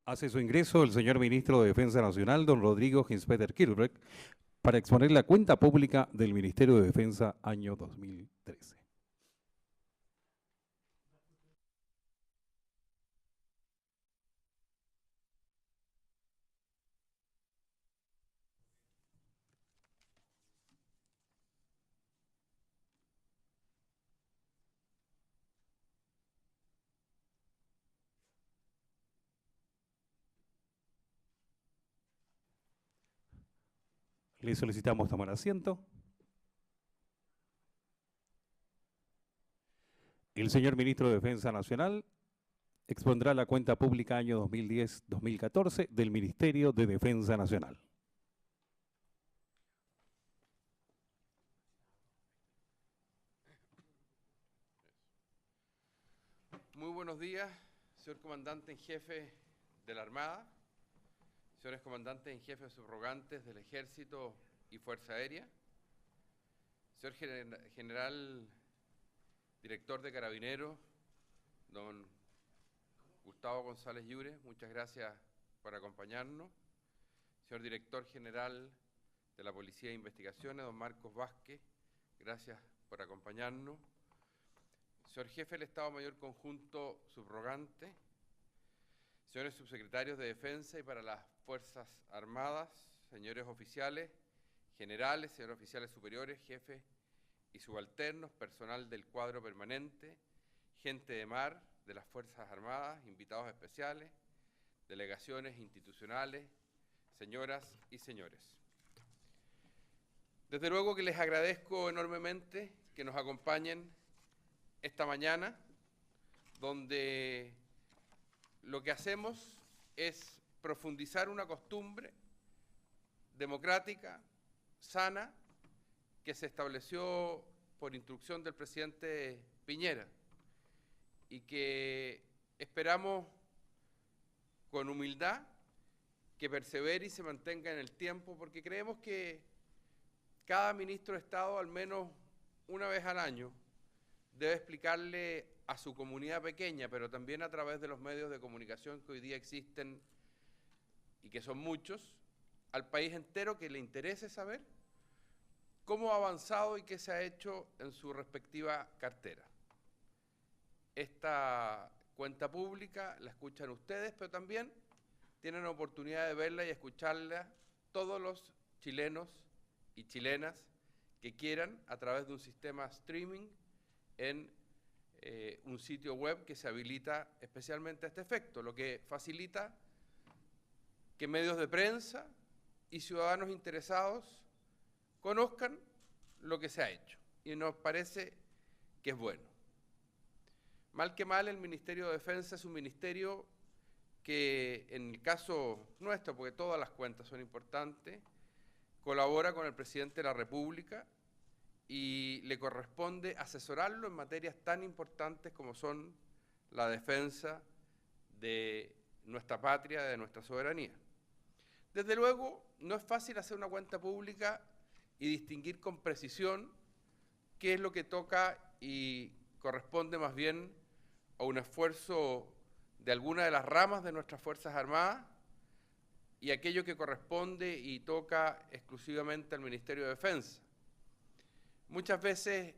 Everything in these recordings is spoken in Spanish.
Hace su ingreso el señor Ministro de Defensa Nacional, don Rodrigo Ginspeter Kirchberg, para exponer la cuenta pública del Ministerio de Defensa año 2013. Le solicitamos tomar asiento. El señor Ministro de Defensa Nacional expondrá la cuenta pública año 2010-2014 del Ministerio de Defensa Nacional. Muy buenos días, señor comandante en jefe de la Armada, señores comandantes en jefe subrogantes del Ejército y Fuerza Aérea, señor general director de Carabineros, don Gustavo González Llures, muchas gracias por acompañarnos, señor director general de la Policía de Investigaciones, don Marcos Vázquez, gracias por acompañarnos, señor jefe del Estado Mayor Conjunto subrogante, señores subsecretarios de Defensa y para las Fuerzas Armadas, señores oficiales, generales, señores oficiales superiores, jefes y subalternos, personal del cuadro permanente, gente de mar de las Fuerzas Armadas, invitados especiales, delegaciones institucionales, señoras y señores. Desde luego que les agradezco enormemente que nos acompañen esta mañana, donde lo que hacemos es profundizar una costumbre democrática, sana, que se estableció por instrucción del presidente Piñera y que esperamos con humildad que persevere y se mantenga en el tiempo, porque creemos que cada ministro de Estado, al menos una vez al año, debe explicarle a su comunidad pequeña, pero también a través de los medios de comunicación que hoy día existen y que son muchos, al país entero que le interese saber cómo ha avanzado y qué se ha hecho en su respectiva cartera. Esta cuenta pública la escuchan ustedes, pero también tienen la oportunidad de verla y escucharla todos los chilenos y chilenas que quieran a través de un sistema streaming en un sitio web que se habilita especialmente a este efecto, lo que facilita que medios de prensa y ciudadanos interesados conozcan lo que se ha hecho, y nos parece que es bueno. Mal que mal, el Ministerio de Defensa es un ministerio que, en el caso nuestro, porque todas las cuentas son importantes, colabora con el presidente de la República y le corresponde asesorarlo en materias tan importantes como son la defensa de nuestra patria, de nuestra soberanía. Desde luego, no es fácil hacer una cuenta pública y distinguir con precisión qué es lo que toca y corresponde más bien a un esfuerzo de alguna de las ramas de nuestras Fuerzas Armadas y aquello que corresponde y toca exclusivamente al Ministerio de Defensa. Muchas veces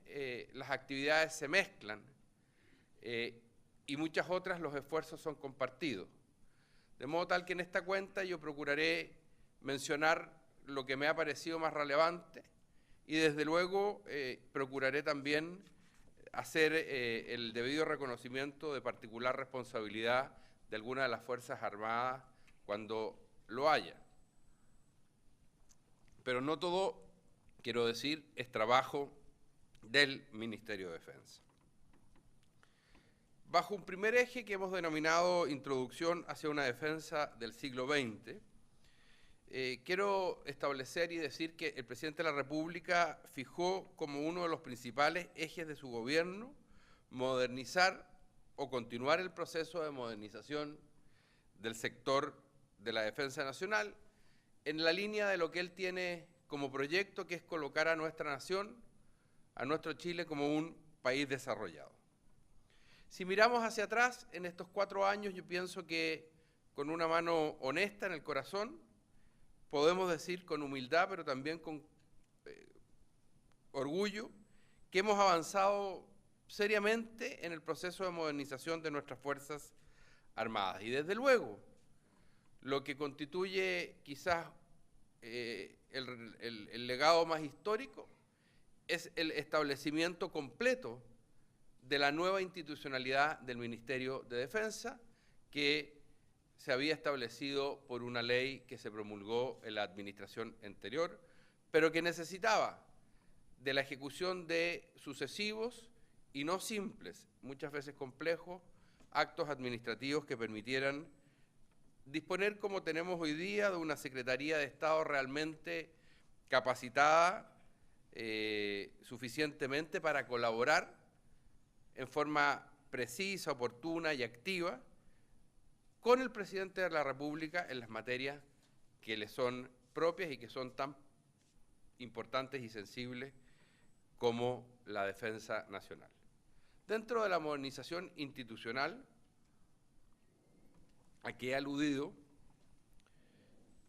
las actividades se mezclan y muchas otras los esfuerzos son compartidos. De modo tal que en esta cuenta yo procuraré mencionar lo que me ha parecido más relevante y desde luego procuraré también hacer el debido reconocimiento de particular responsabilidad de alguna de las Fuerzas Armadas cuando lo haya. Pero no todo, quiero decir, es trabajo del Ministerio de Defensa. Bajo un primer eje que hemos denominado Introducción hacia una defensa del siglo XX, quiero establecer y decir que el presidente de la República fijó como uno de los principales ejes de su gobierno modernizar o continuar el proceso de modernización del sector de la defensa nacional en la línea de lo que él tiene como proyecto, que es colocar a nuestra nación, a nuestro Chile, como un país desarrollado. Si miramos hacia atrás, en estos 4 años, yo pienso que con una mano honesta en el corazón, podemos decir con humildad, pero también con orgullo, que hemos avanzado seriamente en el proceso de modernización de nuestras Fuerzas Armadas. Y desde luego, lo que constituye quizás el legado más histórico es el establecimiento completo de la nueva institucionalidad del Ministerio de Defensa, que se había establecido por una ley que se promulgó en la administración anterior, pero que necesitaba de la ejecución de sucesivos y no simples, muchas veces complejos, actos administrativos que permitieran disponer, como tenemos hoy día, de una Secretaría de Estado realmente capacitada suficientemente para colaborar en forma precisa, oportuna y activa con el presidente de la República en las materias que le son propias y que son tan importantes y sensibles como la defensa nacional. Dentro de la modernización institucional a que he aludido,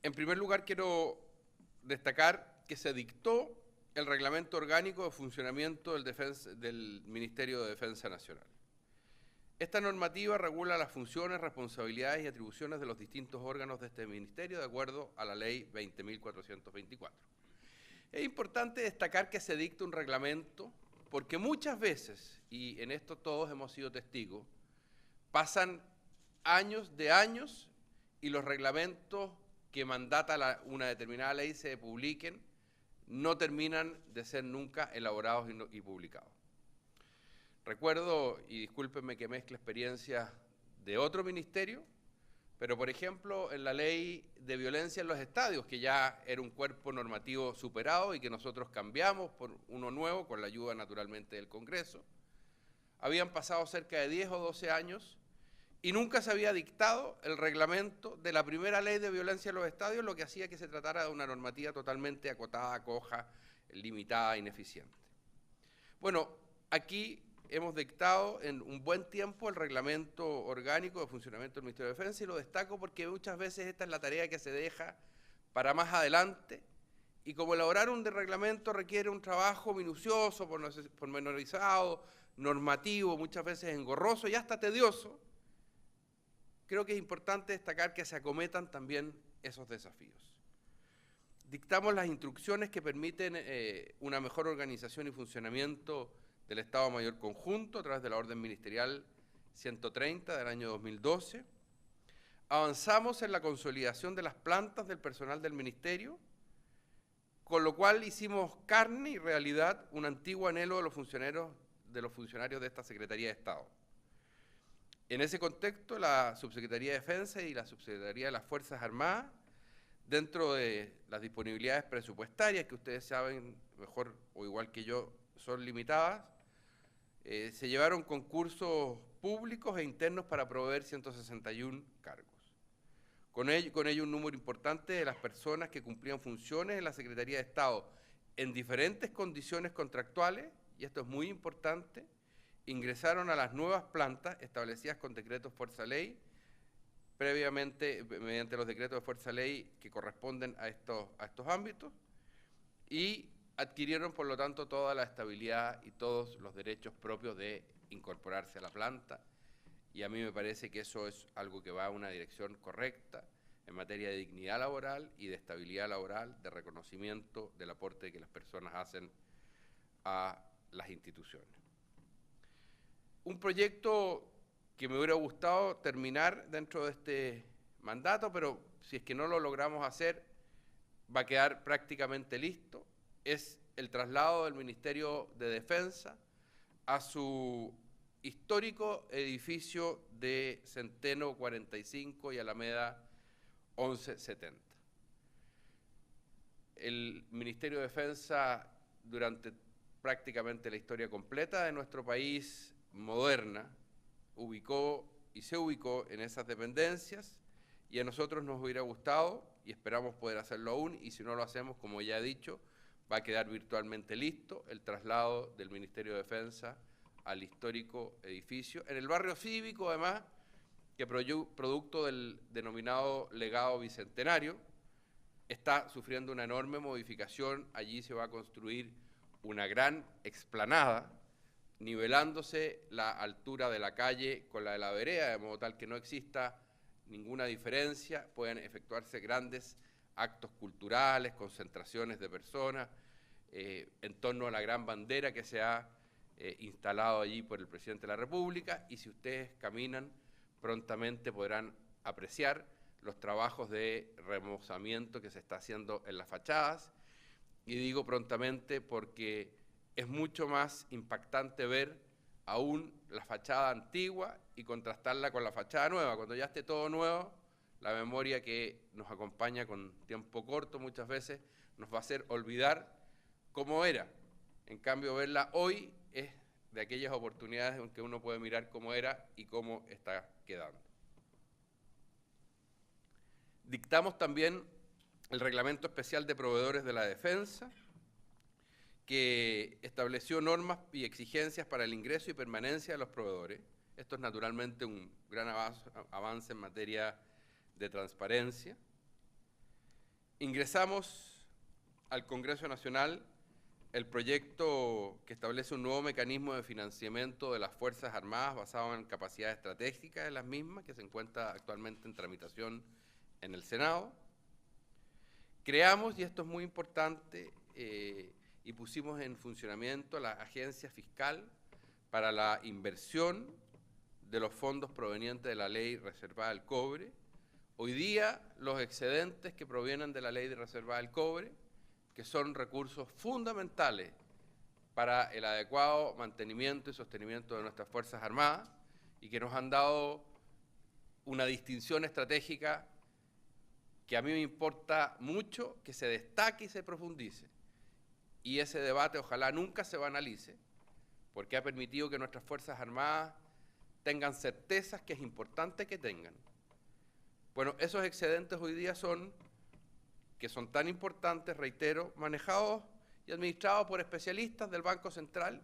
en primer lugar quiero destacar que se dictó el Reglamento Orgánico de Funcionamiento del Ministerio de Defensa Nacional. Esta normativa regula las funciones, responsabilidades y atribuciones de los distintos órganos de este ministerio de acuerdo a la Ley 20.424. Es importante destacar que se dicta un reglamento porque muchas veces, y en esto todos hemos sido testigos, pasan años de años y los reglamentos que mandata una determinada ley se publiquen no terminan de ser nunca elaborados y publicados. Recuerdo, y discúlpenme que mezcle experiencias de otro ministerio, pero por ejemplo en la ley de violencia en los estadios, que ya era un cuerpo normativo superado y que nosotros cambiamos por uno nuevo con la ayuda naturalmente del Congreso, habían pasado cerca de 10 o 12 años y nunca se había dictado el reglamento de la primera ley de violencia en los estadios, lo que hacía que se tratara de una normativa totalmente acotada, coja, limitada, ineficiente. Bueno, aquí hemos dictado en un buen tiempo el reglamento orgánico de funcionamiento del Ministerio de Defensa y lo destaco porque muchas veces esta es la tarea que se deja para más adelante y como elaborar un reglamento requiere un trabajo minucioso, pormenorizado, normativo, muchas veces engorroso y hasta tedioso, creo que es importante destacar que se acometan también esos desafíos. Dictamos las instrucciones que permiten una mejor organización y funcionamiento del Estado Mayor Conjunto a través de la Orden Ministerial 130 del año 2012. Avanzamos en la consolidación de las plantas del personal del Ministerio, con lo cual hicimos carne y realidad un antiguo anhelo de los funcionarios de esta Secretaría de Estado. En ese contexto, la Subsecretaría de Defensa y la Subsecretaría de las Fuerzas Armadas, dentro de las disponibilidades presupuestarias, que ustedes saben mejor o igual que yo, son limitadas, se llevaron concursos públicos e internos para proveer 161 cargos. Con ello un número importante de las personas que cumplían funciones en la Secretaría de Estado en diferentes condiciones contractuales, y esto es muy importante, ingresaron a las nuevas plantas establecidas con decretos Fuerza Ley, previamente mediante los decretos de Fuerza Ley que corresponden a estos ámbitos, y adquirieron por lo tanto toda la estabilidad y todos los derechos propios de incorporarse a la planta, y a mí me parece que eso es algo que va a una dirección correcta en materia de dignidad laboral y de estabilidad laboral, de reconocimiento del aporte que las personas hacen a las instituciones. Un proyecto que me hubiera gustado terminar dentro de este mandato, pero si es que no lo logramos hacer, va a quedar prácticamente listo, es el traslado del Ministerio de Defensa a su histórico edificio de Centeno 45 y Alameda 1170. El Ministerio de Defensa, durante prácticamente la historia completa de nuestro país moderna, se ubicó en esas dependencias y a nosotros nos hubiera gustado y esperamos poder hacerlo aún, y si no lo hacemos, como ya he dicho, va a quedar virtualmente listo el traslado del Ministerio de Defensa al histórico edificio, en el barrio cívico además, que producto del denominado legado bicentenario, está sufriendo una enorme modificación. Allí se va a construir una gran explanada, nivelándose la altura de la calle con la de la vereda, de modo tal que no exista ninguna diferencia, pueden efectuarse grandes actos culturales, concentraciones de personas, en torno a la gran bandera que se ha instalado allí por el presidente de la República, y si ustedes caminan, prontamente podrán apreciar los trabajos de remozamiento que se está haciendo en las fachadas, y digo prontamente porque es mucho más impactante ver aún la fachada antigua y contrastarla con la fachada nueva. Cuando ya esté todo nuevo, la memoria que nos acompaña con tiempo corto muchas veces nos va a hacer olvidar cómo era. En cambio, verla hoy es de aquellas oportunidades en que uno puede mirar cómo era y cómo está quedando. Dictamos también el Reglamento Especial de Proveedores de la Defensa, que estableció normas y exigencias para el ingreso y permanencia de los proveedores. Esto es naturalmente un gran avance en materia de transparencia. Ingresamos al Congreso Nacional el proyecto que establece un nuevo mecanismo de financiamiento de las Fuerzas Armadas basado en capacidad estratégica de las mismas, que se encuentra actualmente en tramitación en el Senado. Creamos, y esto es muy importante, y pusimos en funcionamiento la Agencia Fiscal para la inversión de los fondos provenientes de la Ley Reservada del Cobre. Hoy día los excedentes que provienen de la Ley de Reservada del Cobre, que son recursos fundamentales para el adecuado mantenimiento y sostenimiento de nuestras Fuerzas Armadas y que nos han dado una distinción estratégica que a mí me importa mucho que se destaque y se profundice. Y ese debate ojalá nunca se banalice, porque ha permitido que nuestras Fuerzas Armadas tengan certezas que es importante que tengan. Bueno, esos excedentes hoy día son tan importantes, reitero, manejados y administrados por especialistas del Banco Central,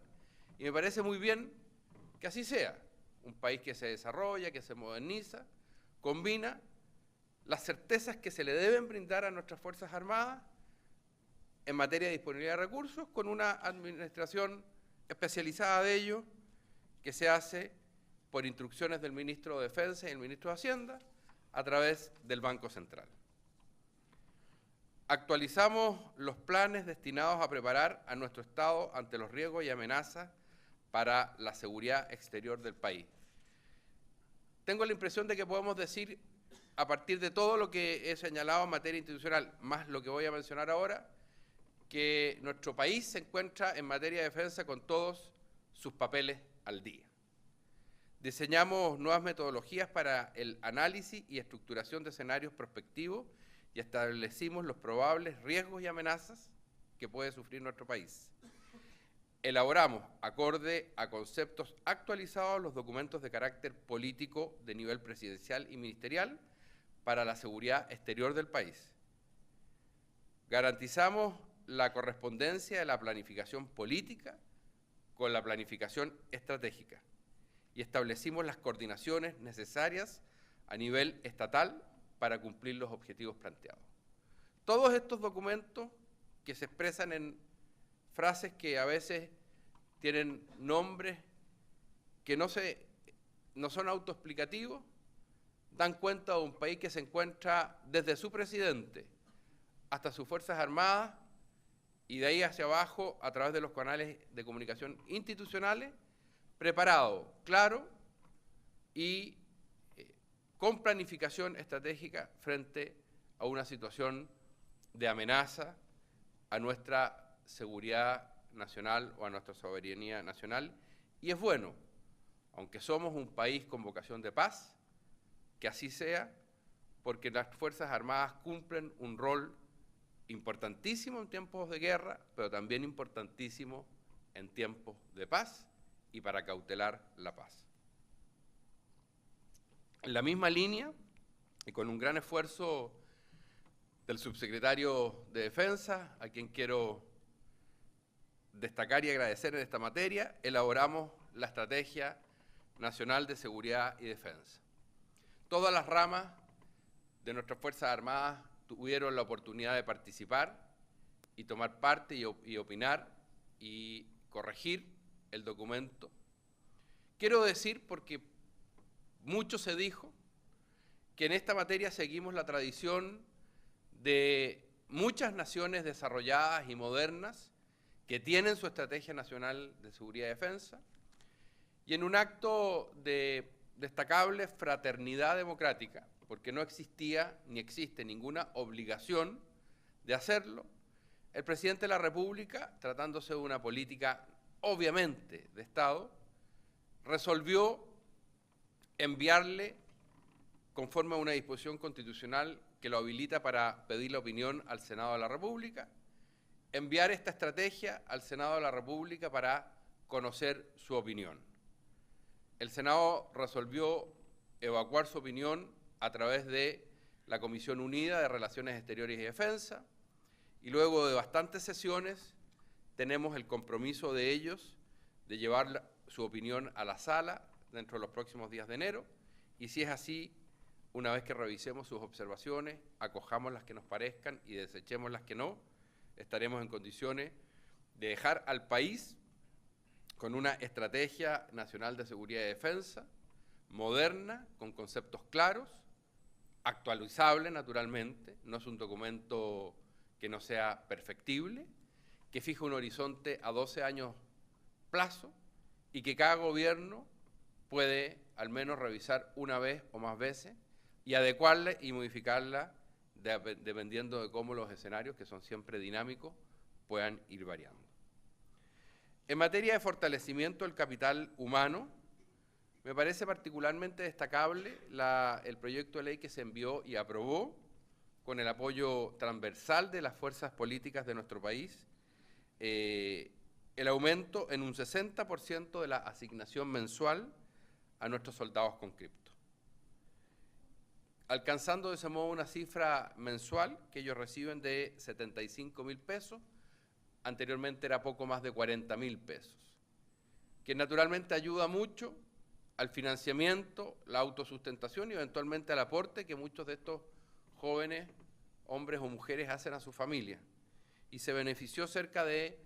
y me parece muy bien que así sea. Un país que se desarrolla, que se moderniza, combina las certezas que se le deben brindar a nuestras Fuerzas Armadas en materia de disponibilidad de recursos, con una administración especializada de ello, que se hace por instrucciones del Ministro de Defensa y el Ministro de Hacienda, a través del Banco Central. Actualizamos los planes destinados a preparar a nuestro Estado ante los riesgos y amenazas para la seguridad exterior del país. Tengo la impresión de que podemos decir, a partir de todo lo que he señalado en materia institucional, más lo que voy a mencionar ahora, que nuestro país se encuentra en materia de defensa con todos sus papeles al día. Diseñamos nuevas metodologías para el análisis y estructuración de escenarios prospectivos y establecimos los probables riesgos y amenazas que puede sufrir nuestro país. Elaboramos, acorde a conceptos actualizados, los documentos de carácter político de nivel presidencial y ministerial para la seguridad exterior del país. Garantizamos la correspondencia de la planificación política con la planificación estratégica y establecimos las coordinaciones necesarias a nivel estatal para cumplir los objetivos planteados. Todos estos documentos que se expresan en frases que a veces tienen nombres que no son autoexplicativos, dan cuenta de un país que se encuentra desde su presidente hasta sus Fuerzas Armadas y de ahí hacia abajo a través de los canales de comunicación institucionales, preparado, claro y con planificación estratégica frente a una situación de amenaza a nuestra seguridad nacional o a nuestra soberanía nacional. Y es bueno, aunque somos un país con vocación de paz, que así sea, porque las Fuerzas Armadas cumplen un rol importantísimo en tiempos de guerra, pero también importantísimo en tiempos de paz y para cautelar la paz. En la misma línea, y con un gran esfuerzo del subsecretario de Defensa, a quien quiero destacar y agradecer en esta materia, elaboramos la Estrategia Nacional de Seguridad y Defensa. Todas las ramas de nuestras Fuerzas Armadas tuvieron la oportunidad de participar y tomar parte y opinar y corregir el documento. Quiero decir, porque mucho se dijo, que en esta materia seguimos la tradición de muchas naciones desarrolladas y modernas que tienen su Estrategia Nacional de Seguridad y Defensa, y en un acto de destacable fraternidad democrática, porque no existía ni existe ninguna obligación de hacerlo, el presidente de la República, tratándose de una política obviamente de Estado, resolvió enviarle, conforme a una disposición constitucional que lo habilita para pedir la opinión al Senado de la República, enviar esta estrategia al Senado de la República para conocer su opinión. El Senado resolvió evacuar su opinión a través de la Comisión Unida de Relaciones Exteriores y Defensa, y luego de bastantes sesiones tenemos el compromiso de ellos de llevar su opinión a la sala dentro de los próximos días de enero, y si es así, una vez que revisemos sus observaciones, acojamos las que nos parezcan y desechemos las que no, estaremos en condiciones de dejar al país con una estrategia nacional de seguridad y defensa, moderna, con conceptos claros, actualizable naturalmente, no es un documento que no sea perfectible, que fija un horizonte a 12 años plazo y que cada gobierno puede al menos revisar una vez o más veces y adecuarla y modificarla dependiendo de cómo los escenarios, que son siempre dinámicos, puedan ir variando. En materia de fortalecimiento del capital humano, me parece particularmente destacable el proyecto de ley que se envió y aprobó con el apoyo transversal de las fuerzas políticas de nuestro país, el aumento en un 60% de la asignación mensual a nuestros soldados conscriptos, alcanzando de ese modo una cifra mensual que ellos reciben de 75.000 pesos, anteriormente era poco más de 40.000 pesos, que naturalmente ayuda mucho al financiamiento, la autosustentación y eventualmente al aporte que muchos de estos jóvenes, hombres o mujeres, hacen a su familia, y se benefició cerca de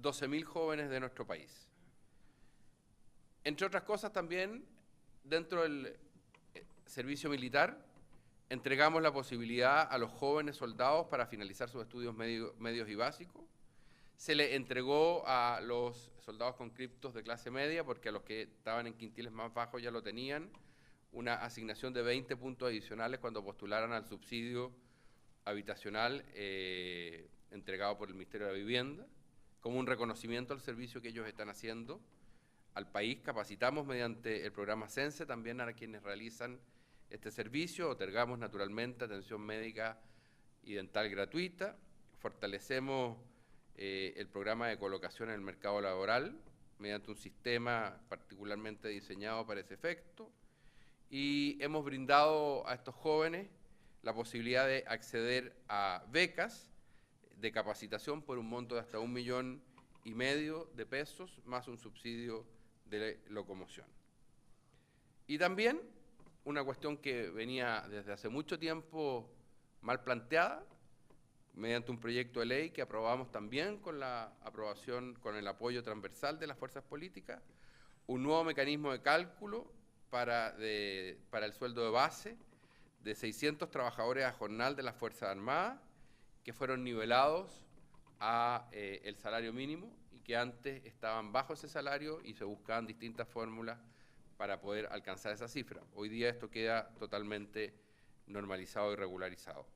12.000 jóvenes de nuestro país. Entre otras cosas también, dentro del servicio militar, entregamos la posibilidad a los jóvenes soldados para finalizar sus estudios medios y básicos. Se le entregó a los soldados conscriptos de clase media, porque a los que estaban en quintiles más bajos ya lo tenían, una asignación de 20 puntos adicionales cuando postularan al subsidio habitacional entregado por el Ministerio de la Vivienda, como un reconocimiento al servicio que ellos están haciendo al país. Capacitamos mediante el programa CENSE también a quienes realizan este servicio, otorgamos naturalmente atención médica y dental gratuita, fortalecemos el programa de colocación en el mercado laboral mediante un sistema particularmente diseñado para ese efecto, y hemos brindado a estos jóvenes la posibilidad de acceder a becas de capacitación por un monto de hasta 1,5 millones de pesos, más un subsidio de locomoción. Y también una cuestión que venía desde hace mucho tiempo mal planteada, mediante un proyecto de ley que aprobamos también con la aprobación, con el apoyo transversal de las fuerzas políticas, un nuevo mecanismo de cálculo para el sueldo de base de 600 trabajadores a jornal de las Fuerzas Armadas, que fueron nivelados a el salario mínimo y que antes estaban bajo ese salario y se buscaban distintas fórmulas para poder alcanzar esa cifra. Hoy día esto queda totalmente normalizado y regularizado.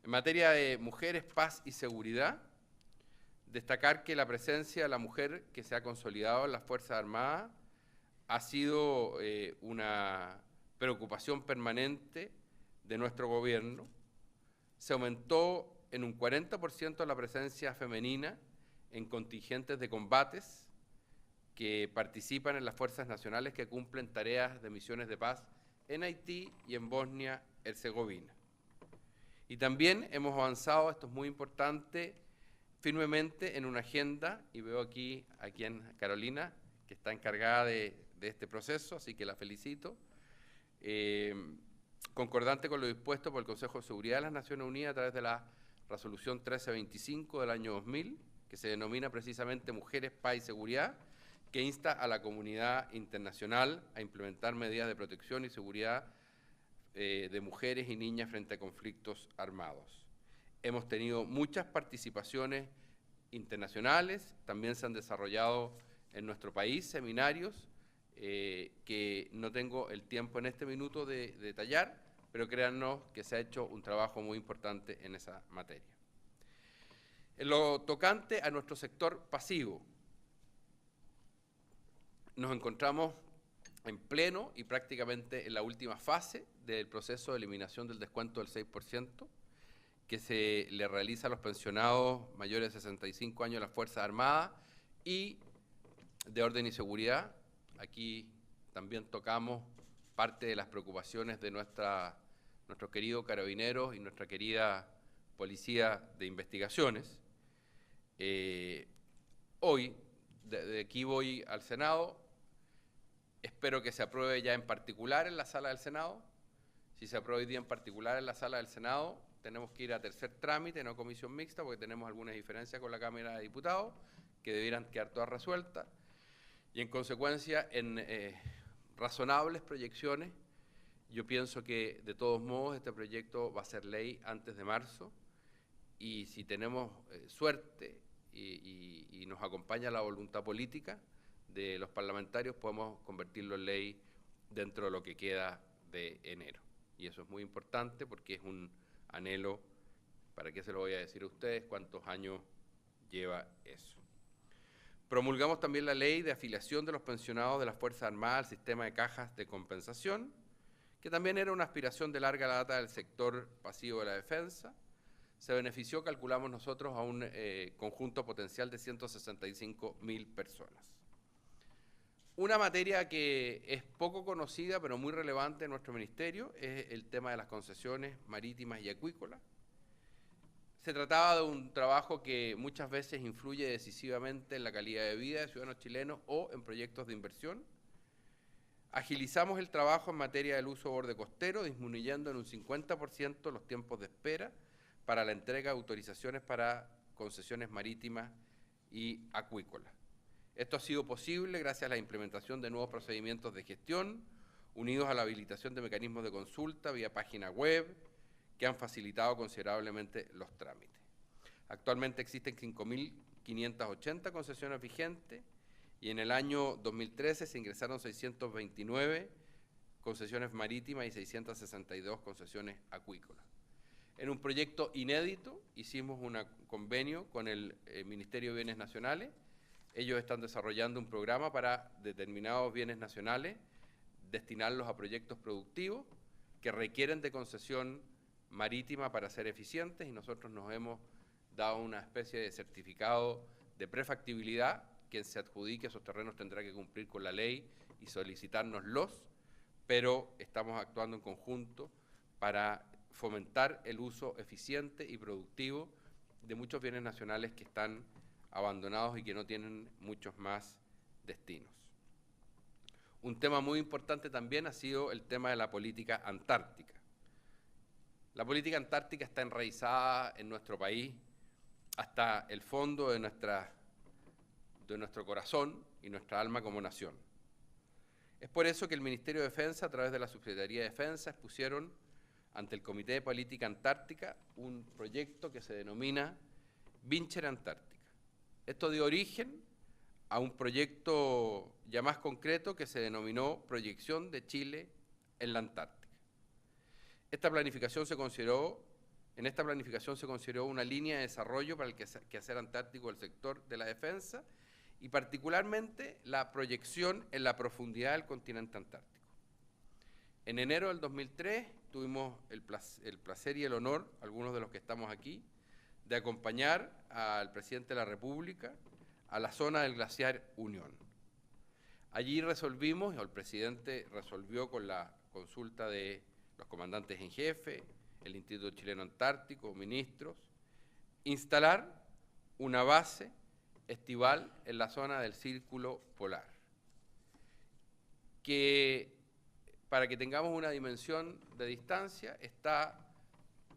En materia de mujeres, paz y seguridad, destacar que la presencia de la mujer que se ha consolidado en las Fuerzas Armadas ha sido una preocupación permanente de nuestro gobierno. Se aumentó en un 40% la presencia femenina en contingentes de combates que participan en las fuerzas nacionales que cumplen tareas de misiones de paz en Haití y en Bosnia-Herzegovina. Y también hemos avanzado, esto es muy importante, firmemente en una agenda, y veo aquí a Carolina, que está encargada de este proceso, así que la felicito, concordante con lo dispuesto por el Consejo de Seguridad de las Naciones Unidas a través de la Resolución 1325 del año 2000, que se denomina precisamente Mujeres, Paz y Seguridad, que insta a la comunidad internacional a implementar medidas de protección y seguridad de mujeres y niñas frente a conflictos armados. Hemos tenido muchas participaciones internacionales, también se han desarrollado en nuestro país seminarios que no tengo el tiempo en este minuto de detallar, pero créannos que se ha hecho un trabajo muy importante en esa materia. En lo tocante a nuestro sector pasivo, nos encontramos en pleno y prácticamente en la última fase del proceso de eliminación del descuento del 6% que se le realiza a los pensionados mayores de 65 años de las Fuerzas Armadas y de Orden y Seguridad. Aquí también tocamos parte de las preocupaciones de nuestros queridos carabineros y nuestra querida Policía de Investigaciones. Hoy, de aquí voy al Senado, espero que se apruebe ya en particular en la sala del Senado. Si se aprueba hoy día en particular en la sala del Senado, tenemos que ir a tercer trámite, no comisión mixta, porque tenemos algunas diferencias con la Cámara de Diputados, que debieran quedar todas resueltas. Y en consecuencia, en razonables proyecciones, yo pienso que de todos modos este proyecto va a ser ley antes de marzo, y si tenemos suerte y nos acompaña la voluntad política de los parlamentarios, podemos convertirlo en ley dentro de lo que queda de enero. Y eso es muy importante porque es un anhelo, ¿para qué se lo voy a decir a ustedes? ¿Cuántos años lleva eso? Promulgamos también la ley de afiliación de los pensionados de las Fuerzas Armadas al sistema de cajas de compensación, que también era una aspiración de larga data del sector pasivo de la defensa. Se benefició, calculamos nosotros, a un conjunto potencial de 165.000 personas. Una materia que es poco conocida, pero muy relevante en nuestro ministerio, es el tema de las concesiones marítimas y acuícolas. Se trataba de un trabajo que muchas veces influye decisivamente en la calidad de vida de ciudadanos chilenos o en proyectos de inversión. Agilizamos el trabajo en materia del uso de borde costero, disminuyendo en un 50% los tiempos de espera para la entrega de autorizaciones para concesiones marítimas y acuícolas. Esto ha sido posible gracias a la implementación de nuevos procedimientos de gestión, unidos a la habilitación de mecanismos de consulta vía página web, que han facilitado considerablemente los trámites. Actualmente existen 5.580 concesiones vigentes y en el año 2013 se ingresaron 629 concesiones marítimas y 662 concesiones acuícolas. En un proyecto inédito hicimos un convenio con el Ministerio de Bienes Nacionales. Ellos están desarrollando un programa para determinados bienes nacionales, destinarlos a proyectos productivos que requieren de concesión marítima para ser eficientes, y nosotros nos hemos dado una especie de certificado de prefactibilidad. Quien se adjudique esos terrenos tendrá que cumplir con la ley y solicitárnoslos, pero estamos actuando en conjunto para fomentar el uso eficiente y productivo de muchos bienes nacionales que están abandonados y que no tienen muchos más destinos. Un tema muy importante también ha sido el tema de la política antártica. La política antártica está enraizada en nuestro país hasta el fondo de nuestro corazón y nuestra alma como nación. Es por eso que el Ministerio de Defensa, a través de la Subsecretaría de Defensa, expusieron ante el Comité de Política Antártica un proyecto que se denomina Vincere Antártica. Esto dio origen a un proyecto ya más concreto que se denominó Proyección de Chile en la Antártica. En esta planificación se consideró una línea de desarrollo para el quehacer antártico del sector de la defensa y particularmente la proyección en la profundidad del continente antártico. En enero del 2003 tuvimos el placer y el honor, algunos de los que estamos aquí, de acompañar al presidente de la República a la zona del glaciar Unión. Allí resolvimos, o el presidente resolvió con la consulta de los comandantes en jefe, el Instituto Chileno Antártico, ministros, instalar una base estival en la zona del Círculo Polar, que para que tengamos una dimensión de distancia, está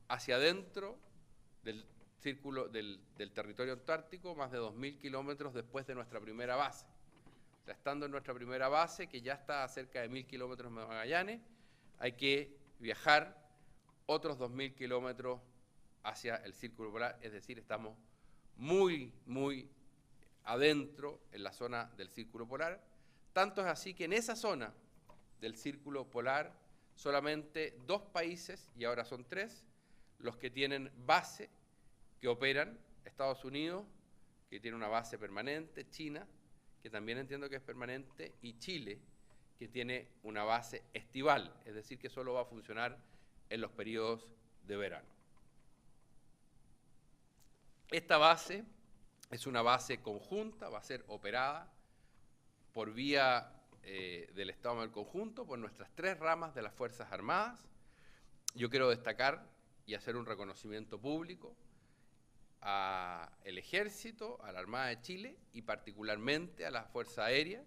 hacia adentro del círculo del territorio antártico, más de 2.000 kilómetros después de nuestra primera base. O sea, estando en nuestra primera base, que ya está a cerca de 1.000 kilómetros de Magallanes, hay que viajar otros 2.000 kilómetros hacia el círculo polar, es decir, estamos muy, muy adentro en la zona del círculo polar. Tanto es así que en esa zona del círculo polar solamente 2 países, y ahora son 3, los que tienen base, que operan: Estados Unidos, que tiene una base permanente; China, que también entiendo que es permanente; y Chile, que tiene una base estival, es decir, que solo va a funcionar en los periodos de verano. Esta base es una base conjunta, va a ser operada por vía del Estado Mayor Conjunto, por nuestras 3 ramas de las Fuerzas Armadas. Yo quiero destacar y hacer un reconocimiento público al Ejército, a la Armada de Chile y particularmente a la Fuerza Aérea,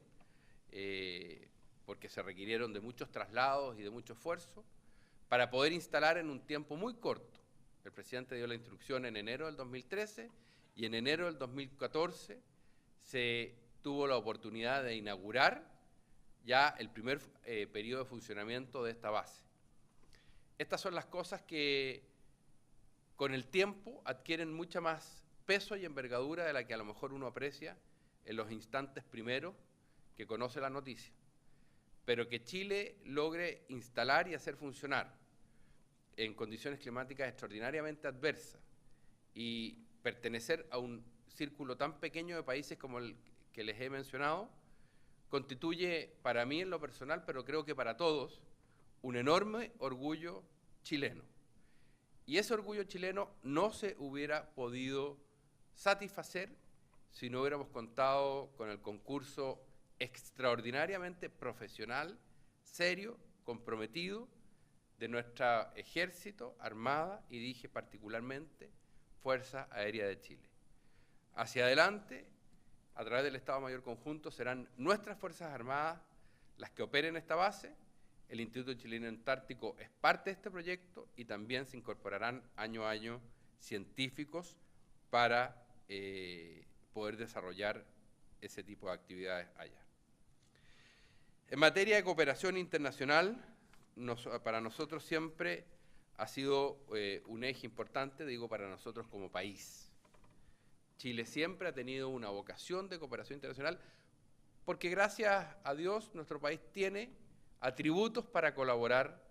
porque se requirieron de muchos traslados y de mucho esfuerzo para poder instalar en un tiempo muy corto. El presidente dio la instrucción en enero del 2013 y en enero del 2014 se tuvo la oportunidad de inaugurar ya el primer periodo de funcionamiento de esta base. Estas son las cosas que con el tiempo adquieren mucha más peso y envergadura de la que a lo mejor uno aprecia en los instantes primeros que conoce la noticia. Pero que Chile logre instalar y hacer funcionar en condiciones climáticas extraordinariamente adversas y pertenecer a un círculo tan pequeño de países como el que les he mencionado, constituye para mí en lo personal, pero creo que para todos, un enorme orgullo chileno. Y ese orgullo chileno no se hubiera podido satisfacer si no hubiéramos contado con el concurso extraordinariamente profesional, serio, comprometido de nuestro Ejército, Armada y, dije particularmente, Fuerza Aérea de Chile. Hacia adelante, a través del Estado Mayor Conjunto, serán nuestras Fuerzas Armadas las que operen esta base. El Instituto Chileno Antártico es parte de este proyecto y también se incorporarán año a año científicos para poder desarrollar ese tipo de actividades allá. En materia de cooperación internacional, para nosotros siempre ha sido un eje importante, digo para nosotros como país. Chile siempre ha tenido una vocación de cooperación internacional porque gracias a Dios nuestro país tiene atributos para colaborar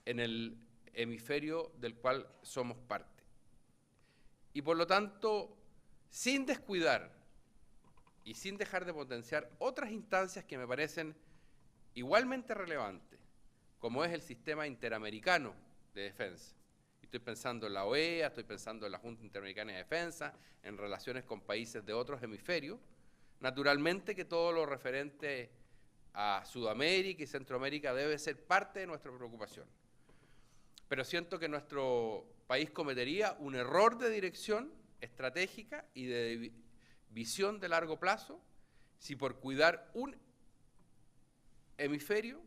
en el hemisferio del cual somos parte. Y por lo tanto, sin descuidar y sin dejar de potenciar otras instancias que me parecen igualmente relevantes, como es el sistema interamericano de defensa. Estoy pensando en la OEA, estoy pensando en la Junta Interamericana de Defensa, en relaciones con países de otros hemisferios. Naturalmente que todo lo referente a Sudamérica y Centroamérica debe ser parte de nuestra preocupación. Pero siento que nuestro país cometería un error de dirección estratégica y de visión de largo plazo si por cuidar un hemisferio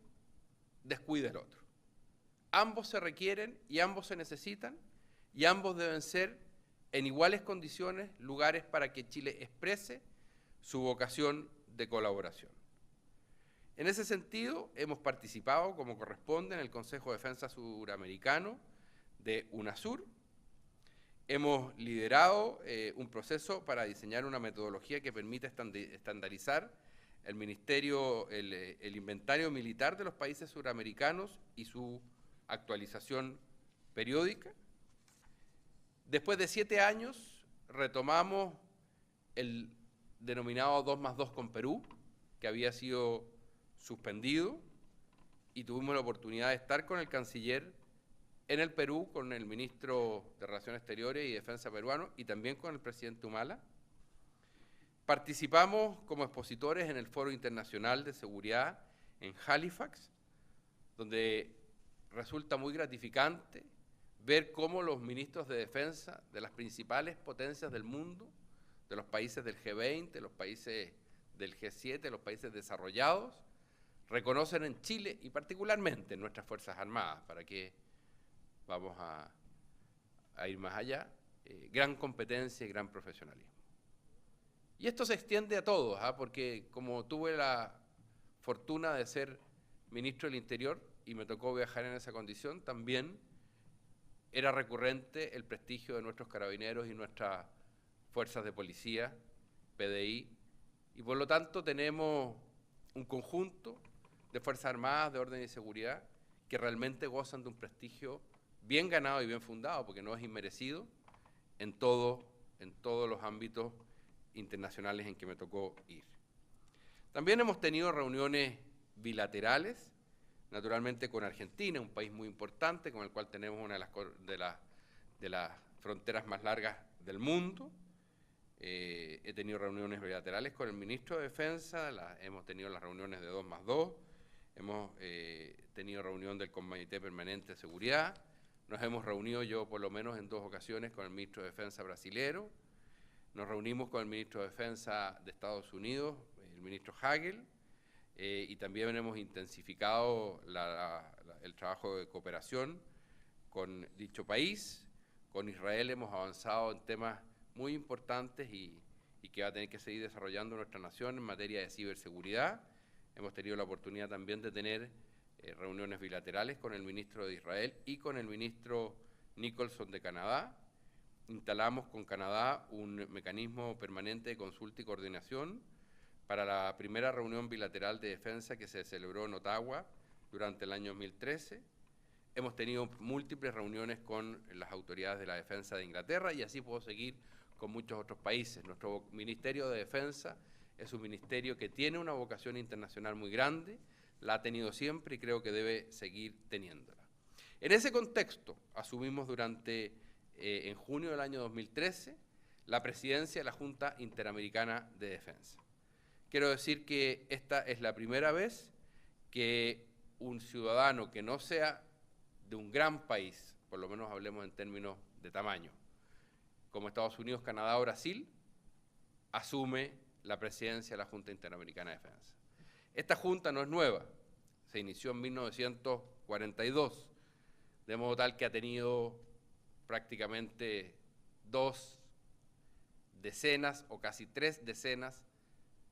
descuida el otro. Ambos se requieren y ambos se necesitan y ambos deben ser en iguales condiciones lugares para que Chile exprese su vocación de colaboración. En ese sentido, hemos participado, como corresponde, en el Consejo de Defensa Suramericano de UNASUR. Hemos liderado un proceso para diseñar una metodología que permita estandarizar el inventario militar de los países suramericanos y su actualización periódica. Después de 7 años, retomamos el denominado 2+2 con Perú, que había sido suspendido, y tuvimos la oportunidad de estar con el canciller en el Perú, con el ministro de Relaciones Exteriores y Defensa peruano, y también con el presidente Humala. Participamos como expositores en el Foro Internacional de Seguridad en Halifax, donde resulta muy gratificante ver cómo los ministros de defensa de las principales potencias del mundo, de los países del G20, los países del G7, los países desarrollados, reconocen en Chile y particularmente en nuestras Fuerzas Armadas, para que vamos a ir más allá, gran competencia y gran profesionalismo. Y esto se extiende a todos, porque como tuve la fortuna de ser ministro del Interior y me tocó viajar en esa condición, también era recurrente el prestigio de nuestros carabineros y nuestras fuerzas de policía, PDI, y por lo tanto tenemos un conjunto de Fuerzas Armadas, de orden y seguridad, que realmente gozan de un prestigio bien ganado y bien fundado, porque no es inmerecido en todos los ámbitos internacionales en que me tocó ir. También hemos tenido reuniones bilaterales, naturalmente con Argentina, un país muy importante, con el cual tenemos una de las fronteras más largas del mundo. He tenido reuniones bilaterales con el ministro de Defensa, hemos tenido las reuniones de 2+2, hemos tenido reunión del Comité Permanente de Seguridad, nos hemos reunido yo por lo menos en 2 ocasiones con el ministro de Defensa brasilero, nos reunimos con el ministro de Defensa de Estados Unidos, el ministro Hagel, y también hemos intensificado el trabajo de cooperación con dicho país. Con Israel hemos avanzado en temas muy importantes y que va a tener que seguir desarrollando nuestra nación en materia de ciberseguridad. Hemos tenido la oportunidad también de tener reuniones bilaterales con el ministro de Israel y con el ministro Nicholson de Canadá. Instalamos con Canadá un mecanismo permanente de consulta y coordinación para la primera reunión bilateral de defensa que se celebró en Ottawa durante el año 2013. Hemos tenido múltiples reuniones con las autoridades de la defensa de Inglaterra y así puedo seguir con muchos otros países. Nuestro Ministerio de Defensa es un ministerio que tiene una vocación internacional muy grande, la ha tenido siempre y creo que debe seguir teniéndola. En ese contexto asumimos en junio del año 2013 la presidencia de la Junta Interamericana de Defensa. Quiero decir que esta es la primera vez que un ciudadano que no sea de un gran país, por lo menos hablemos en términos de tamaño, como Estados Unidos, Canadá o Brasil, asume la presidencia de la Junta Interamericana de Defensa. Esta junta no es nueva, se inició en 1942, de modo tal que ha tenido prácticamente 2 decenas o casi 3 decenas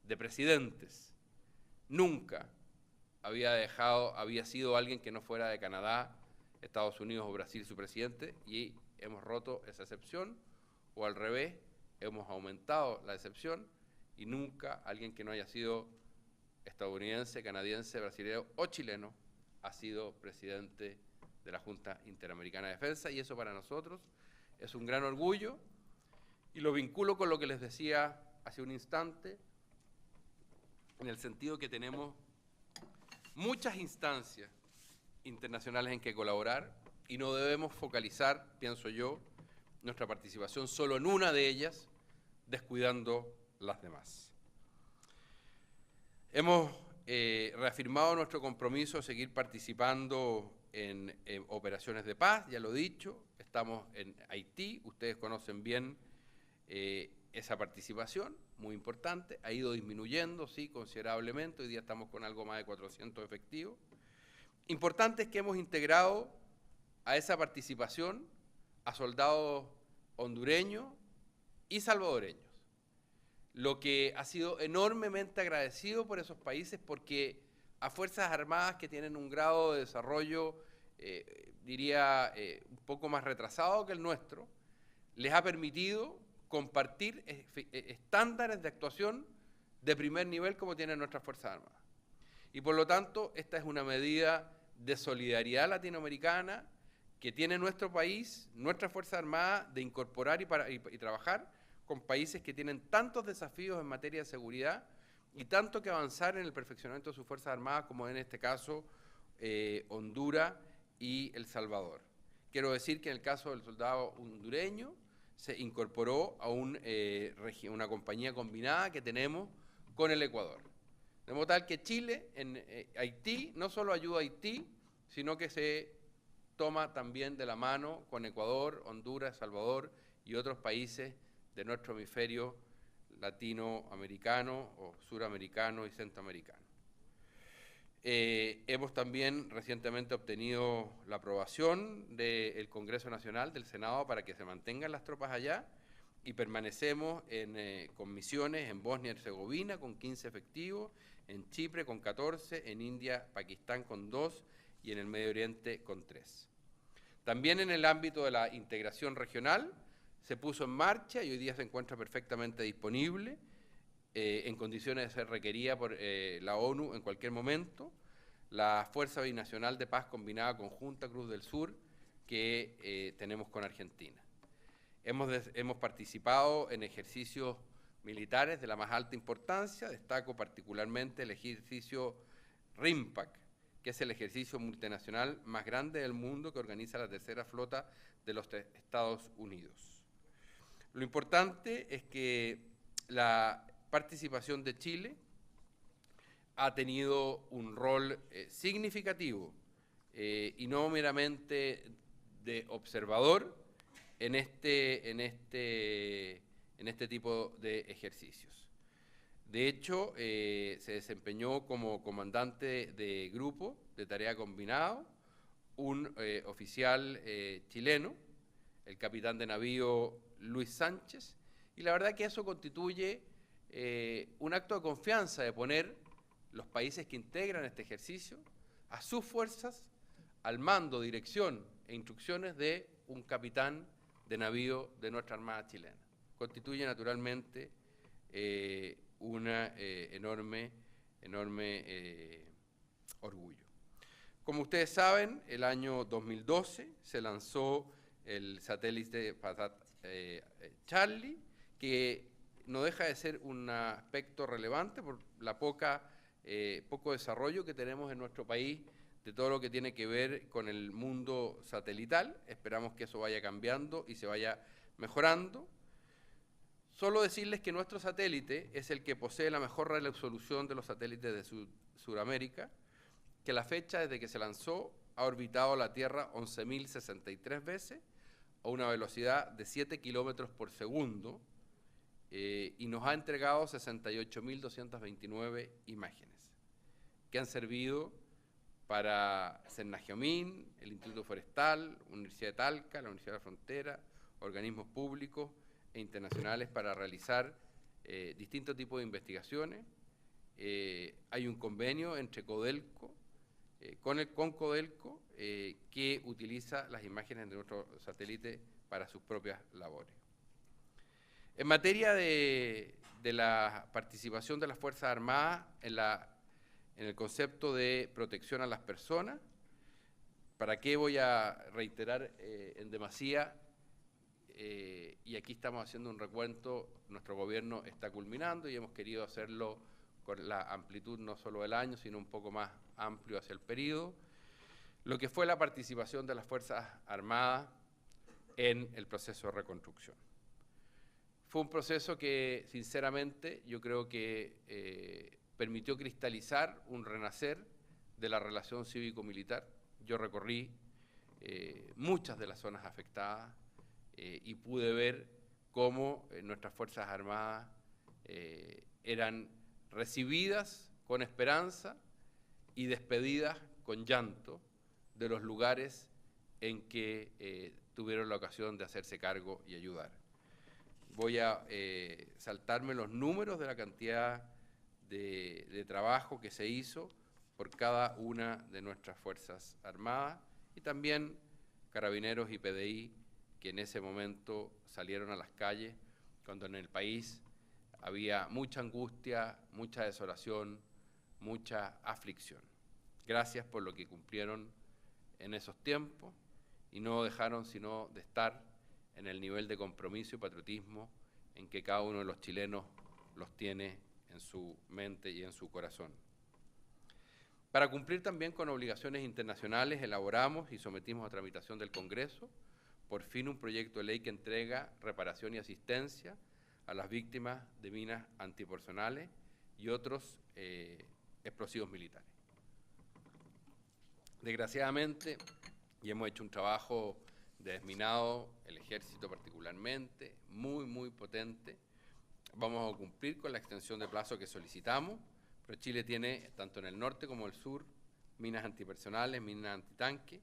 de presidentes. Nunca había sido alguien que no fuera de Canadá, Estados Unidos o Brasil su presidente, y hemos roto esa excepción, o al revés, hemos aumentado la excepción, y nunca alguien que no haya sido estadounidense, canadiense, brasileño o chileno ha sido presidente de la Junta Interamericana de Defensa, y eso para nosotros es un gran orgullo, y lo vinculo con lo que les decía hace un instante, en el sentido que tenemos muchas instancias internacionales en que colaborar y no debemos focalizar, pienso yo, nuestra participación solo en una de ellas, descuidando las demás. Hemos reafirmado nuestro compromiso de seguir participando en operaciones de paz, ya lo he dicho, estamos en Haití, ustedes conocen bien esa participación, muy importante, ha ido disminuyendo, sí, considerablemente, hoy día estamos con algo más de 400 efectivos. Importante es que hemos integrado a esa participación a soldados hondureños y salvadoreños, lo que ha sido enormemente agradecido por esos países porque a Fuerzas Armadas que tienen un grado de desarrollo, diría, un poco más retrasado que el nuestro, les ha permitido compartir estándares de actuación de primer nivel como tienen nuestras Fuerzas Armadas. Y por lo tanto, esta es una medida de solidaridad latinoamericana que tiene nuestro país, nuestras Fuerzas Armadas, de incorporar y trabajar con países que tienen tantos desafíos en materia de seguridad y tanto que avanzar en el perfeccionamiento de sus Fuerzas Armadas, como en este caso Honduras y El Salvador. Quiero decir que en el caso del soldado hondureño se incorporó a una compañía combinada que tenemos con el Ecuador. De modo tal que Chile en Haití no solo ayuda a Haití, sino que se toma también de la mano con Ecuador, Honduras, Salvador y otros países de nuestro hemisferio latinoamericano o suramericano y centroamericano. Hemos también recientemente obtenido la aprobación del Congreso Nacional, del Senado, para que se mantengan las tropas allá, y permanecemos con misiones en Bosnia y Herzegovina con 15 efectivos, en Chipre con 14, en India, Pakistán con 2 y en el Medio Oriente con 3. También en el ámbito de la integración regional se puso en marcha y hoy día se encuentra perfectamente disponible, en condiciones de ser requerida por la ONU en cualquier momento, la Fuerza Binacional de Paz Combinada Conjunta Cruz del Sur que tenemos con Argentina. Hemos participado en ejercicios militares de la más alta importancia, destaco particularmente el ejercicio RIMPAC, que es el ejercicio multinacional más grande del mundo que organiza la tercera flota de los Estados Unidos. Lo importante es que la participación de Chile ha tenido un rol significativo y no meramente de observador en este tipo de ejercicios. De hecho, se desempeñó como comandante de grupo de tarea combinado un oficial chileno, el capitán de navío Luis Sánchez, y la verdad que eso constituye un acto de confianza de poner los países que integran este ejercicio a sus fuerzas al mando, dirección e instrucciones de un capitán de navío de nuestra Armada chilena. Constituye naturalmente un enorme orgullo. Como ustedes saben, el año 2012 se lanzó el satélite Charlie, que no deja de ser un aspecto relevante por la poco desarrollo que tenemos en nuestro país de todo lo que tiene que ver con el mundo satelital. Esperamos que eso vaya cambiando y se vaya mejorando. Solo decirles que nuestro satélite es el que posee la mejor resolución de los satélites de Sudamérica, que a la fecha desde que se lanzó ha orbitado la Tierra 11.063 veces a una velocidad de 7 kilómetros por segundo y nos ha entregado 68.229 imágenes que han servido para Sennagiomín, el Instituto Forestal, Universidad de Talca, la Universidad de la Frontera, organismos públicos e internacionales para realizar distintos tipos de investigaciones. Hay un convenio entre Codelco, con Codelco, que utiliza las imágenes de nuestro satélite para sus propias labores. En materia de la participación de las Fuerzas Armadas en el concepto de protección a las personas, ¿para qué voy a reiterar en demasía? Y aquí estamos haciendo un recuento, nuestro gobierno está culminando y hemos querido hacerlo con la amplitud no solo del año, sino un poco más amplio hacia el periodo, lo que fue la participación de las Fuerzas Armadas en el proceso de reconstrucción. Fue un proceso que, sinceramente, yo creo que permitió cristalizar un renacer de la relación cívico-militar. Yo recorrí muchas de las zonas afectadas y pude ver cómo nuestras Fuerzas Armadas eran recibidas con esperanza y despedidas con llanto de los lugares en que tuvieron la ocasión de hacerse cargo y ayudar. Voy a saltarme los números de la cantidad de trabajo que se hizo por cada una de nuestras Fuerzas Armadas y también Carabineros y PDI que en ese momento salieron a las calles cuando en el país había mucha angustia, mucha desolación, mucha aflicción. Gracias por lo que cumplieron en esos tiempos y no dejaron sino de estar en el nivel de compromiso y patriotismo en que cada uno de los chilenos los tiene en su mente y en su corazón. Para cumplir también con obligaciones internacionales, elaboramos y sometimos a tramitación del Congreso, por fin un proyecto de ley que entrega reparación y asistencia a las víctimas de minas antipersonales y otros explosivos militares. Desgraciadamente, y hemos hecho un trabajo de desminado, el Ejército particularmente, muy potente. Vamos a cumplir con la extensión de plazo que solicitamos, pero Chile tiene, tanto en el norte como el sur, minas antipersonales, minas antitanque,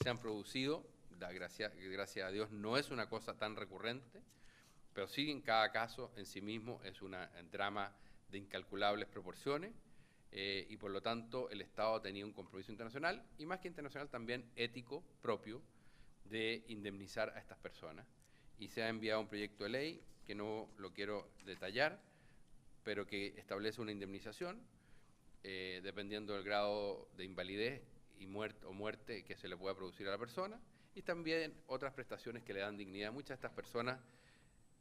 se han producido, gracias a Dios no es una cosa tan recurrente, pero sí en cada caso en sí mismo es un drama de incalculables proporciones, y por lo tanto el Estado tenía un compromiso internacional, y más que internacional también ético propio, de indemnizar a estas personas. Y se ha enviado un proyecto de ley, que no lo quiero detallar, pero que establece una indemnización, dependiendo del grado de invalidez y muerte que se le pueda producir a la persona, y también otras prestaciones que le dan dignidad. Muchas de estas personas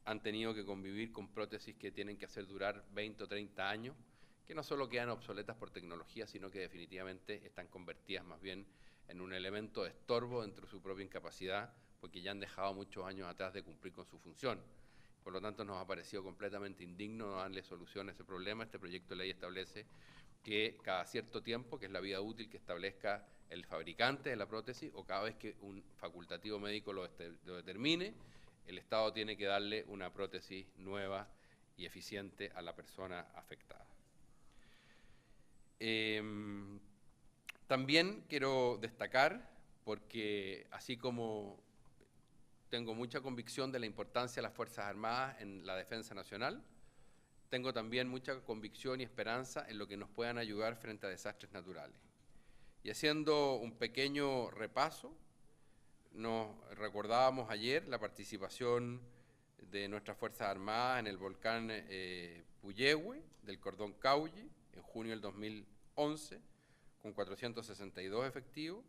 han tenido que convivir con prótesis que tienen que hacer durar 20 o 30 años, que no solo quedan obsoletas por tecnología, sino que definitivamente están convertidas más bien en un elemento de estorbo dentro de su propia incapacidad, porque ya han dejado muchos años atrás de cumplir con su función. Por lo tanto, nos ha parecido completamente indigno darle solución a ese problema. Este proyecto de ley establece que cada cierto tiempo, que es la vida útil que establezca el fabricante de la prótesis, o cada vez que un facultativo médico lo determine, el Estado tiene que darle una prótesis nueva y eficiente a la persona afectada. También quiero destacar, porque así como tengo mucha convicción de la importancia de las Fuerzas Armadas en la defensa nacional, tengo también mucha convicción y esperanza en lo que nos puedan ayudar frente a desastres naturales. Y haciendo un pequeño repaso, nos recordábamos ayer la participación de nuestras Fuerzas Armadas en el volcán Puyehue, del Cordón Caulle, en junio del 2011, con 462 efectivos,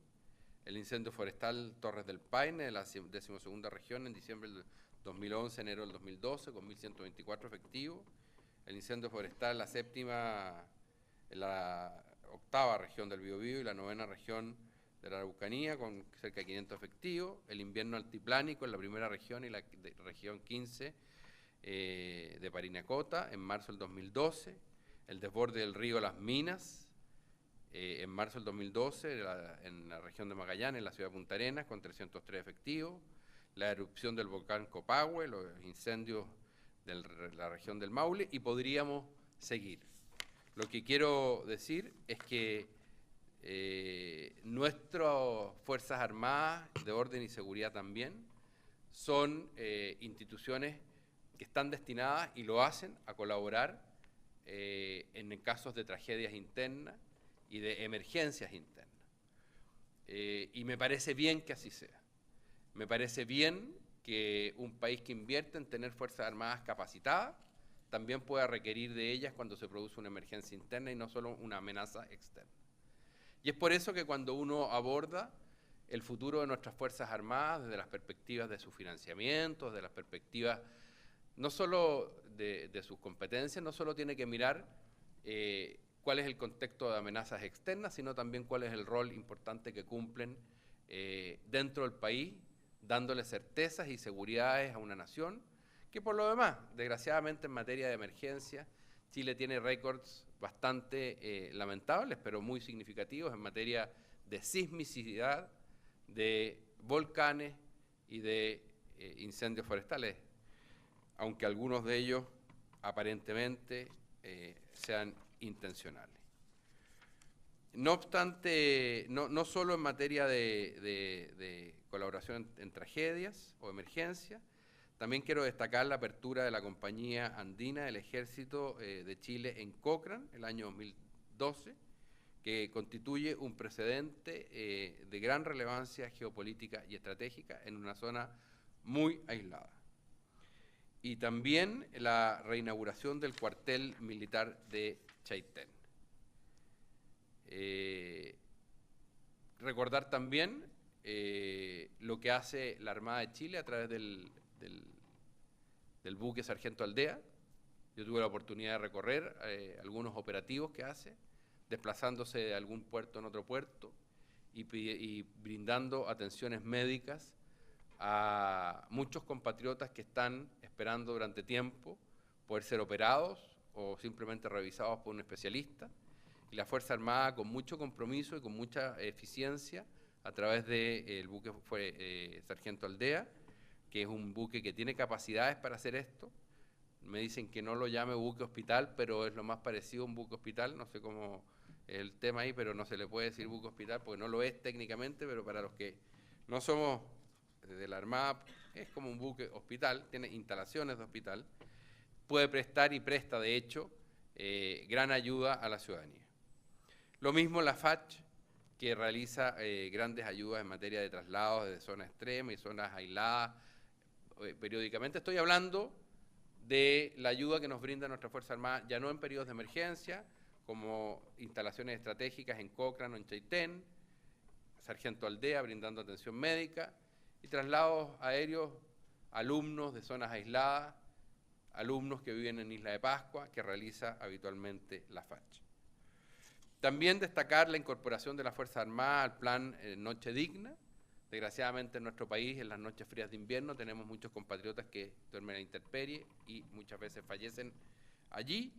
el incendio forestal Torres del Paine, de la 12ª región, en diciembre del 2011, enero del 2012, con 1.124 efectivos, el incendio forestal en la 8ª región del Biobío y la 9ª región de la Araucanía, con cerca de 500 efectivos, el invierno altiplánico en la 1ª región y la región 15 de Parinacota, en marzo del 2012, el desborde del río Las Minas, en marzo del 2012, en la región de Magallanes, en la ciudad de Punta Arenas, con 303 efectivos, la erupción del volcán Copahue, los incendios de la región del Maule, y podríamos seguir. Lo que quiero decir es que nuestras Fuerzas Armadas, de orden y seguridad también, son instituciones que están destinadas, y lo hacen, a colaborar en casos de tragedias internas y de emergencias internas. Y me parece bien que así sea. Me parece bien que un país que invierte en tener Fuerzas Armadas capacitadas también pueda requerir de ellas cuando se produce una emergencia interna y no solo una amenaza externa. Y es por eso que cuando uno aborda el futuro de nuestras Fuerzas Armadas desde las perspectivas de su financiamiento, desde las perspectivas no solo de sus competencias, no solo tiene que mirar cuál es el contexto de amenazas externas, sino también cuál es el rol importante que cumplen dentro del país, dándole certezas y seguridades a una nación, que por lo demás, desgraciadamente en materia de emergencia, Chile tiene récords bastante lamentables, pero muy significativos en materia de sismicidad, de volcanes y de incendios forestales, aunque algunos de ellos aparentemente sean intencionales. No obstante, no solo en materia de colaboración en tragedias o emergencias, también quiero destacar la apertura de la Compañía Andina del Ejército de Chile en Cochrane, el año 2012, que constituye un precedente de gran relevancia geopolítica y estratégica en una zona muy aislada. Y también la reinauguración del cuartel militar de Chaitén. Recordar también lo que hace la Armada de Chile a través del buque Sargento Aldea. Yo tuve la oportunidad de recorrer algunos operativos que hace, desplazándose de algún puerto en otro puerto y brindando atenciones médicas a muchos compatriotas que están esperando durante tiempo poder ser operados o simplemente revisados por un especialista. Y la Fuerza Armada, con mucho compromiso y con mucha eficiencia, a través del buque Sargento Aldea, que es un buque que tiene capacidades para hacer esto, me dicen que no lo llame buque hospital, pero es lo más parecido a un buque hospital, no sé cómo es el tema ahí, pero no se le puede decir buque hospital porque no lo es técnicamente, pero para los que no somos de la Armada, es como un buque hospital, tiene instalaciones de hospital, puede prestar y presta de hecho gran ayuda a la ciudadanía. Lo mismo la FACH, que realiza grandes ayudas en materia de traslados desde zonas extremas y zonas aisladas periódicamente. Estoy hablando de la ayuda que nos brinda nuestra Fuerza Armada, ya no en periodos de emergencia, como instalaciones estratégicas en Cochrane o en Chaitén, Sargento Aldea brindando atención médica, y traslados aéreos, alumnos de zonas aisladas, alumnos que viven en Isla de Pascua, que realiza habitualmente la FACH. También destacar la incorporación de la Fuerza Armada al plan Noche Digna. Desgraciadamente en nuestro país, en las noches frías de invierno, tenemos muchos compatriotas que duermen a la intemperie y muchas veces fallecen allí.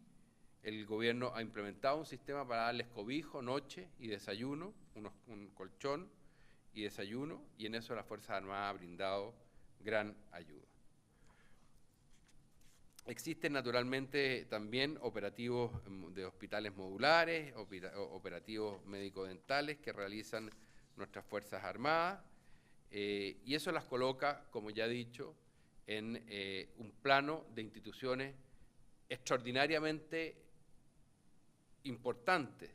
El gobierno ha implementado un sistema para darles cobijo, noche y desayuno, un colchón y desayuno, y en eso la Fuerza Armada ha brindado gran ayuda. Existen naturalmente también operativos de hospitales modulares, operativos médico-dentales que realizan nuestras Fuerzas Armadas, y eso las coloca, como ya he dicho, en un plano de instituciones extraordinariamente importantes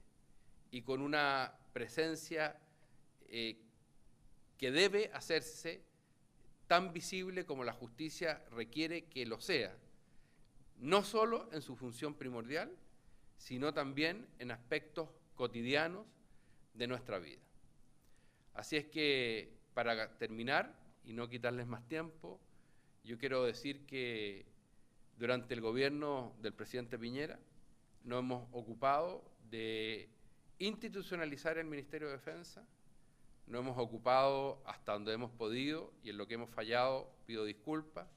y con una presencia que debe hacerse tan visible como la justicia requiere que lo sea, no solo en su función primordial, sino también en aspectos cotidianos de nuestra vida. Así es que, para terminar y no quitarles más tiempo, yo quiero decir que durante el gobierno del presidente Piñera nos hemos ocupado de institucionalizar el Ministerio de Defensa, nos hemos ocupado hasta donde hemos podido, y en lo que hemos fallado pido disculpas,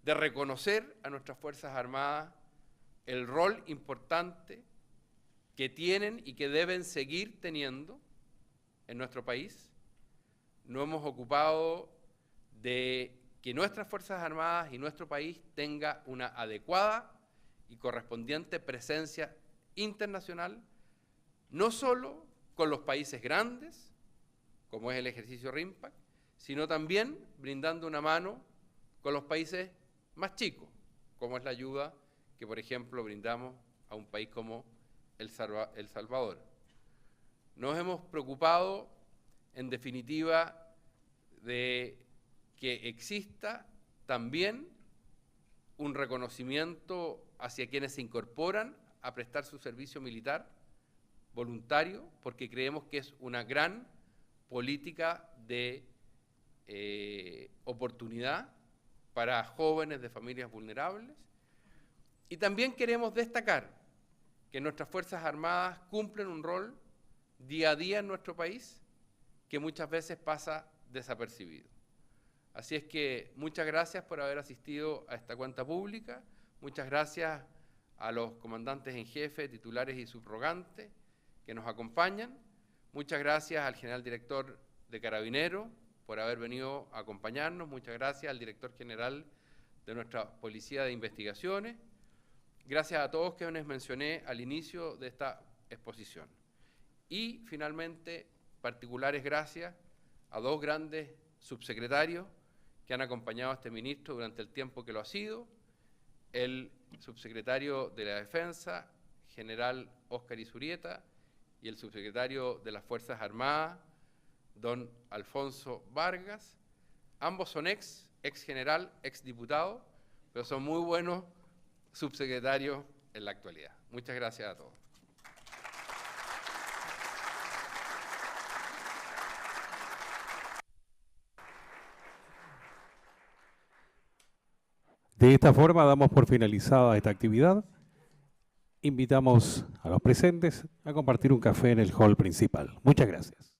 de reconocer a nuestras Fuerzas Armadas el rol importante que tienen y que deben seguir teniendo en nuestro país. Nos hemos ocupado de que nuestras Fuerzas Armadas y nuestro país tenga una adecuada y correspondiente presencia internacional, no solo con los países grandes, como es el ejercicio RIMPAC, sino también brindando una mano con los países más chicos, como es la ayuda que, por ejemplo, brindamos a un país como El Salvador. Nos hemos preocupado, en definitiva, de que exista también un reconocimiento hacia quienes se incorporan a prestar su servicio militar voluntario, porque creemos que es una gran política de oportunidad para jóvenes de familias vulnerables. Y también queremos destacar que nuestras Fuerzas Armadas cumplen un rol día a día en nuestro país que muchas veces pasa desapercibido. Así es que muchas gracias por haber asistido a esta cuenta pública, muchas gracias a los comandantes en jefe, titulares y subrogantes que nos acompañan, muchas gracias al general director de Carabineros por haber venido a acompañarnos, muchas gracias al director general de nuestra Policía de Investigaciones, gracias a todos que les mencioné al inicio de esta exposición. Y finalmente, particulares gracias a dos grandes subsecretarios que han acompañado a este ministro durante el tiempo que lo ha sido, el subsecretario de la Defensa, general Óscar Izurieta, y el subsecretario de las Fuerzas Armadas, don Alfonso Vargas. Ambos son ex general, ex diputado, pero son muy buenos subsecretarios en la actualidad. Muchas gracias a todos. De esta forma damos por finalizada esta actividad. Invitamos a los presentes a compartir un café en el hall principal. Muchas gracias.